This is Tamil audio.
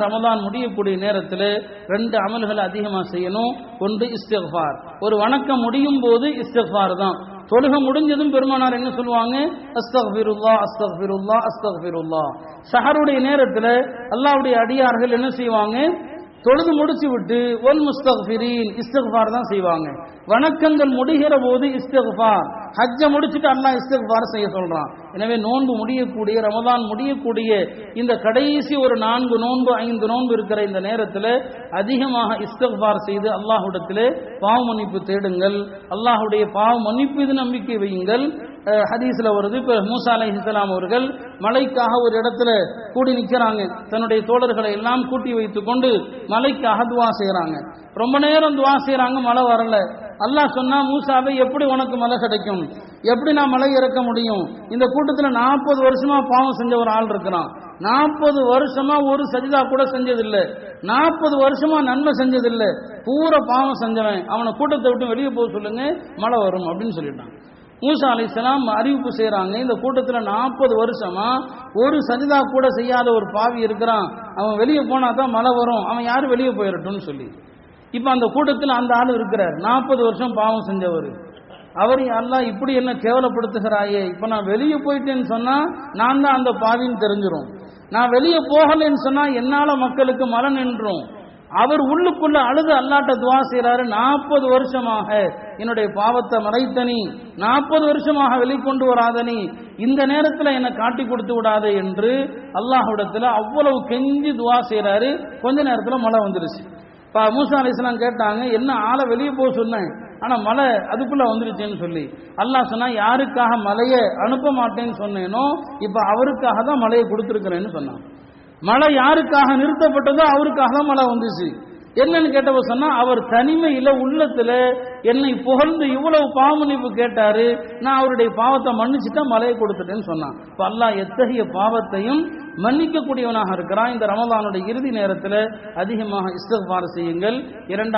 ரமதான் முடியக்கூடிய நேரத்தில் 2 அமல்களை அதிகமாக செய்யணும். ஒன்று இஸ்திக்ஃபார். ஒரு வணக்கம் முடியும் போது இஸ்திக்ஃபார் தான். தொழுகை முடிஞ்சதும் பெருமானார் என்ன சொல்லுவாங்க? அஸ்தக்ஃபிருல்லாஹ் அஸ்தக்ஃபிருல்லாஹ் அஸ்தக்ஃபிருல்லாஹ். சஹருடைய நேரத்தில் அல்லாஹ்வுடைய அடியார்கள் என்ன செய்வாங்க? தொழுது முடிச்சு விட்டு ஒல் முஸ்தக்ஃபிரீன் இஸ்திக்ஃபார் தான் செய்வாங்க. வணக்கங்கள் முடிகிற போது இஸ்திக்ஃபார். ஹஜ்ஜை முடிச்சுட்டு அல்லாஹ் இஸ்திக்ஃபார் செய்ய சொல்றான். எனவே நோன்பு முடியக்கூடிய, ரமதான் முடியக்கூடிய இந்த கடைசி ஒரு 4 நோன்பு 5 நோன்பு இருக்கிற இந்த நேரத்தில் அதிகமாக இஸ்திக்ஃபார் செய்து அல்லாஹ்விடத்திலே பாவ மன்னிப்பு தேடுங்கள். அல்லாஹ்வுடைய பாவ மன்னிப்பு இது நம்பிக்கை வையுங்கள். ஹதீஸ்ல வருது, இப்ப மூசா அலைஹிஸ்ஸலாம் அவர்கள் மலைக்காக ஒரு இடத்துல கூடி நிற்கிறாங்க. தன்னுடைய தோழர்களை எல்லாம் கூட்டி வைத்துக் கொண்டு மலைக்காக துவா செய்யறாங்க. ரொம்ப நேரம் துவா செய்யறாங்க, மழை வரல. அல்லாஹ் சொன்னா, மூசாவை எப்படி உனக்கு மழை கிடைக்கும்? எப்படி நான் மழை இறக்க முடியும்? இந்த கூட்டத்தில் 40 வருஷமா பாவம் செஞ்ச ஒரு ஆள் இருக்கிறான். 40 வருஷமா ஒரு சஜிதா கூட செஞ்சதில்லை. 40 வருஷமா நன்மை செஞ்சதில்லை. பூரா பாவம் செஞ்சவன். அவனை கூட்டத்தை விட்டு வெளியே போக சொல்லுங்க, மழை வரும் அப்படின்னு சொல்லிட்டான். மூசா அலைஹிஸ்ஸலாம் அறிவிப்பு செய்யறாங்க, இந்த கூட்டத்தில் 40 வருஷமா ஒரு சஜிதா கூட செய்யாத ஒரு பாவி இருக்கிறான். அவன் வெளியே போனா தான் மழை வரும். அவன் யாரும் வெளியே போயிடட்டும்னு சொல்லி, இப்ப அந்த கூட்டத்தில் அந்த ஆள் இருக்கிறார். 40 வருஷம் பாவம் செஞ்சவர். அவர், அல்லாஹ் இப்படி என்ன கேவலப்படுத்துகிறாயே, இப்ப நான் வெளியே போயிட்டேன்னு சொன்னா நான் தான் அந்த பாவின்னு தெரிஞ்சிடும். நான் வெளியே போகலன்னு சொன்னா என்னால மக்களுக்கு மழை நின்றும். அவர் உள்ளுக்குள்ள அழுது அல்லாட்ட துவா செய்யறாரு, 40 வருஷமாக என்னுடைய பாவத்தை மறைத்தனி, 40 வருஷமாக வெளிக்கொண்டு வராதனி, இந்த நேரத்தில் என்னை காட்டி கொடுத்து விடாதே என்று அல்லாஹ்விடத்துல அவ்வளவு கெஞ்சி துவா செய்யறாரு. கொஞ்ச நேரத்தில் மழை வந்துருச்சு. மூசா அலைஹிஸ்ஸலாம் கேட்டாங்க, என்ன ஆளை வெளியே போக சொன்னேன், ஆனா மழை அதுக்குள்ள வந்துருச்சுன்னு சொல்லி. அல்லாஹ் சொன்னா, யாருக்காக மழையை அனுப்ப மாட்டேன்னு சொன்னேனோ இப்ப அவருக்காக தான் மழையை கொடுத்துருக்கிறேன்னு சொன்னான். மழை யாருக்காக நிறுத்தப்பட்டதோ அவருக்காக தான் மழை வந்துச்சு. என்னன்னு கேட்டவ சொன்னா, அவர் தனிமையில உள்ளத்துல என்னை புகழ்ந்து இவ்வளவு பாவமன்னிப்பு கேட்டாரு, நான் அவருடைய பாவத்தை மன்னிச்சுட்டா மழையை கொடுத்துட்டேன்னு சொன்னான். இப்ப அல்லாஹ் எத்தகைய பாவத்தையும் மன்னிக்க கூடியவனாக இருக்கிறான். இந்த ரமலானுடைய இறுதி நேரத்தில் அதிகமாக இஸ்திக்ஃபார் செய்யுங்கள்.